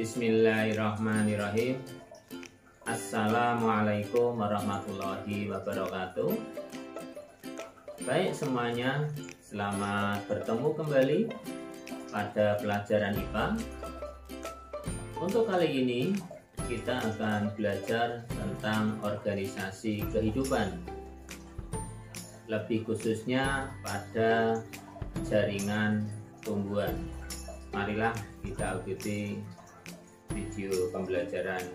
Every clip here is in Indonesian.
Bismillahirrahmanirrahim. Assalamualaikum warahmatullahi wabarakatuh. Baik semuanya, selamat bertemu kembali pada pelajaran IPA. Untuk kali ini kita akan belajar tentang organisasi kehidupan, lebih khususnya pada jaringan tumbuhan. Marilah kita ikuti video pembelajaran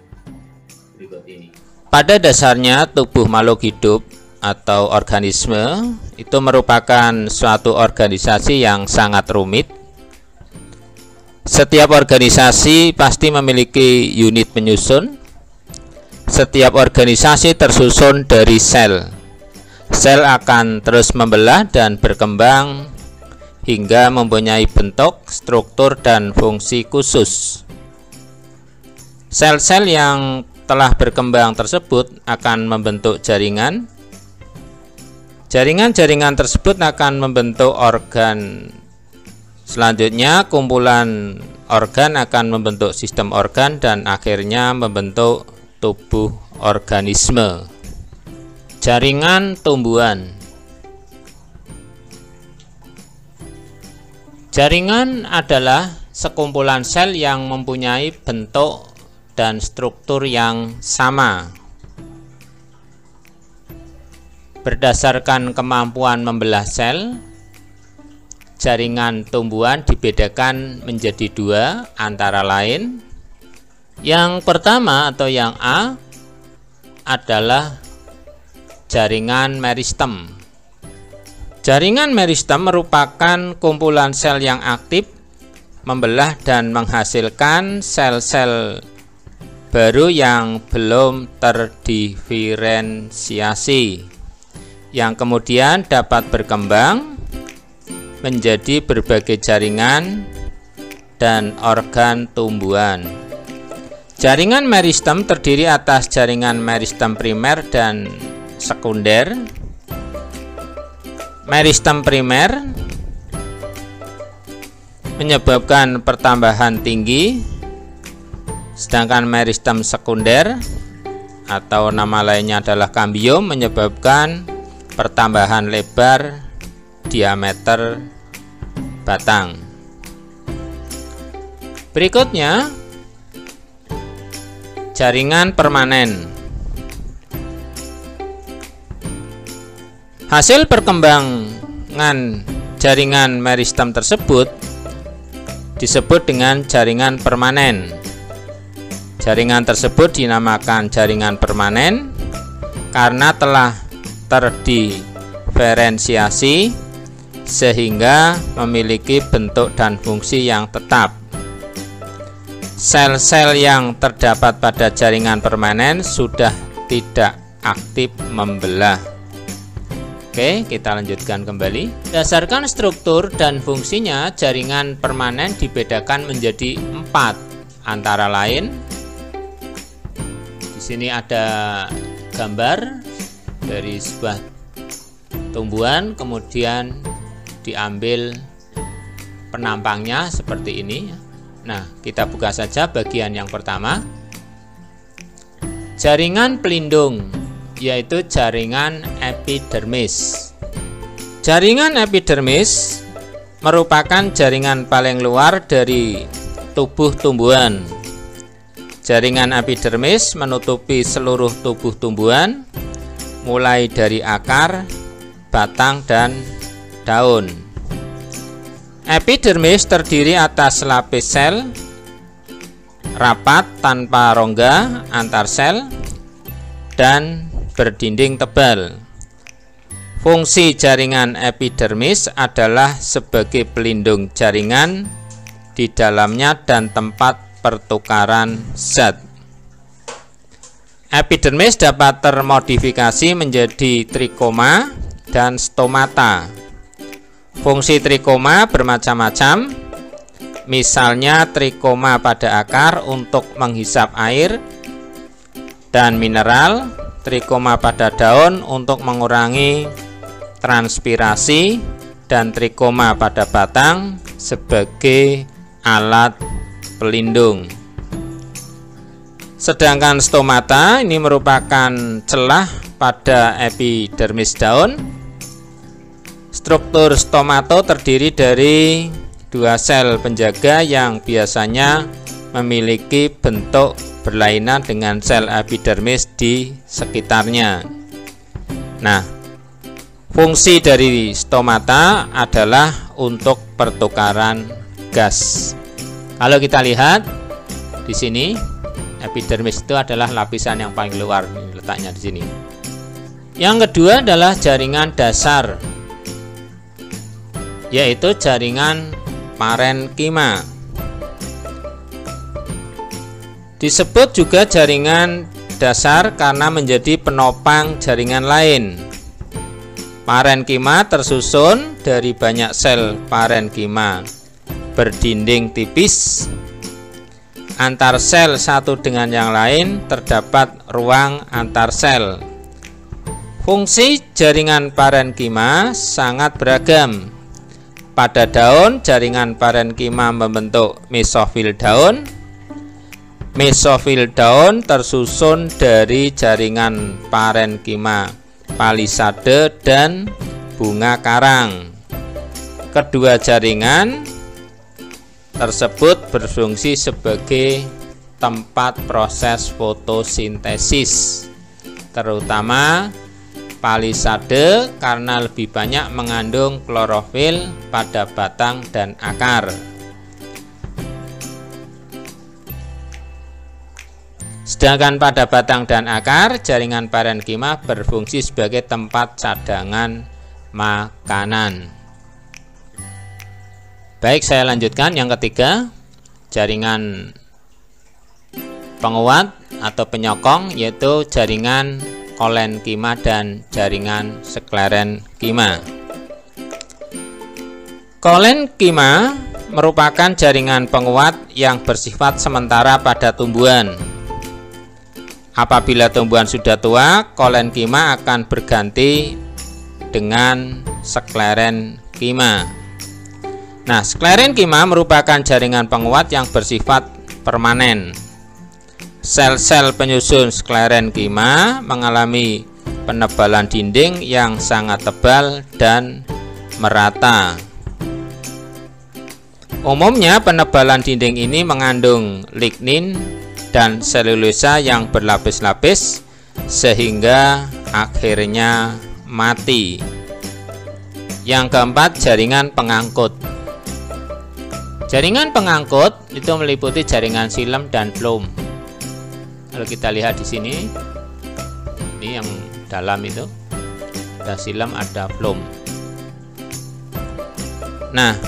berikut ini. Pada dasarnya tubuh makhluk hidup atau organisme itu merupakan suatu organisasi yang sangat rumit. Setiap organisasi pasti memiliki unit penyusun. Setiap organisasi tersusun dari sel. Sel akan terus membelah dan berkembang hingga mempunyai bentuk, struktur, dan fungsi khusus. Sel-sel yang telah berkembang tersebut akan membentuk jaringan. Jaringan-jaringan tersebut akan membentuk organ. Selanjutnya, kumpulan organ akan membentuk sistem organ dan akhirnya membentuk tubuh organisme. Jaringan tumbuhan. Jaringan adalah sekumpulan sel yang mempunyai bentuk dan struktur yang sama. Berdasarkan kemampuan membelah sel, jaringan tumbuhan dibedakan menjadi dua, antara lain yang pertama atau yang A adalah jaringan meristem. Jaringan meristem merupakan kumpulan sel yang aktif membelah dan menghasilkan sel-sel baru yang belum terdiferensiasi, yang kemudian dapat berkembang menjadi berbagai jaringan dan organ tumbuhan. Jaringan meristem terdiri atas jaringan meristem primer dan sekunder. Meristem primer menyebabkan pertambahan tinggi, sedangkan meristem sekunder atau nama lainnya adalah kambium menyebabkan pertambahan lebar diameter batang. Berikutnya, jaringan permanen. Hasil perkembangan jaringan meristem tersebut disebut dengan jaringan permanen. Jaringan tersebut dinamakan jaringan permanen karena telah terdiferensiasi sehingga memiliki bentuk dan fungsi yang tetap. Sel-sel yang terdapat pada jaringan permanen sudah tidak aktif membelah. Oke, kita lanjutkan kembali. Berdasarkan struktur dan fungsinya, jaringan permanen dibedakan menjadi 4, antara lain. Di sini ada gambar dari sebuah tumbuhan, kemudian diambil penampangnya seperti ini. Nah, kita buka saja bagian yang pertama. Jaringan pelindung, yaitu jaringan epidermis. Jaringan epidermis merupakan jaringan paling luar dari tubuh tumbuhan. Jaringan epidermis menutupi seluruh tubuh tumbuhan, mulai dari akar, batang, dan daun. Epidermis terdiri atas lapis sel rapat tanpa rongga antar sel dan berdinding tebal. Fungsi jaringan epidermis adalah sebagai pelindung jaringan di dalamnya dan tempat pertukaran zat. Epidermis dapat termodifikasi menjadi trikoma dan stomata. Fungsi trikoma bermacam-macam, misalnya trikoma pada akar untuk menghisap air dan mineral, trikoma pada daun untuk mengurangi transpirasi, dan trikoma pada batang sebagai alat pelindung. Sedangkan stomata ini merupakan celah pada epidermis daun. Struktur stomato terdiri dari dua sel penjaga yang biasanya memiliki bentuk berlainan dengan sel epidermis di sekitarnya. Nah, fungsi dari stomata adalah untuk pertukaran gas. Kalau kita lihat di sini, epidermis itu adalah lapisan yang paling luar, letaknya di sini. Yang kedua adalah jaringan dasar, yaitu jaringan parenkima. Disebut juga jaringan dasar karena menjadi penopang jaringan lain. Parenkima tersusun dari banyak sel parenkima berdinding tipis. Antar sel satu dengan yang lain terdapat ruang antar sel. Fungsi jaringan parenkima sangat beragam. Pada daun, jaringan parenkima membentuk mesofil daun. Mesofil daun tersusun dari jaringan parenkima palisade dan bunga karang. Kedua jaringan tersebut berfungsi sebagai tempat proses fotosintesis, terutama palisade karena lebih banyak mengandung klorofil pada batang dan akar. Sedangkan pada batang dan akar, jaringan parenkima berfungsi sebagai tempat cadangan makanan. Baik, saya lanjutkan yang ketiga, jaringan penguat atau penyokong, yaitu jaringan kolenkima dan jaringan sklerenkima. Kolenkima merupakan jaringan penguat yang bersifat sementara pada tumbuhan. Apabila tumbuhan sudah tua, kolenkima akan berganti dengan sklerenkima. Nah, sklerenkima merupakan jaringan penguat yang bersifat permanen. Sel-sel penyusun sklerenkima mengalami penebalan dinding yang sangat tebal dan merata. Umumnya penebalan dinding ini mengandung lignin dan selulosa yang berlapis-lapis sehingga akhirnya mati. Yang keempat, jaringan pengangkut. Jaringan pengangkut itu meliputi jaringan xilem dan phloem. Kalau kita lihat di sini, ini yang dalam itu ada xilem, ada phloem. Nah,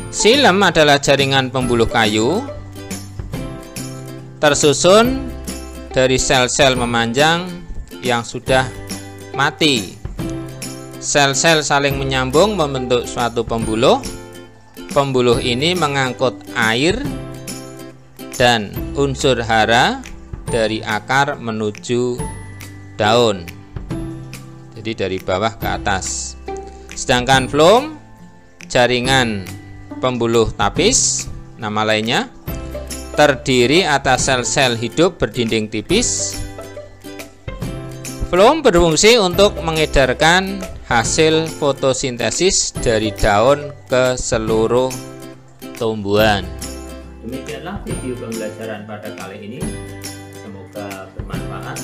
xilem adalah jaringan pembuluh kayu tersusun dari sel-sel memanjang yang sudah mati. Sel-sel saling menyambung membentuk suatu pembuluh. Pembuluh ini mengangkut air dan unsur hara dari akar menuju daun, jadi dari bawah ke atas. Sedangkan phloem, jaringan pembuluh tapis, nama lainnya, terdiri atas sel-sel hidup berdinding tipis. Phloem berfungsi untuk mengedarkan hasil fotosintesis dari daun ke seluruh tumbuhan. Demikianlah video pembelajaran pada kali ini. Semoga bermanfaat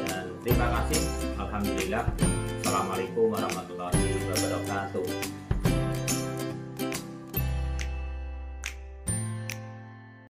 dan terima kasih. Alhamdulillah. Assalamualaikum warahmatullahi wabarakatuh.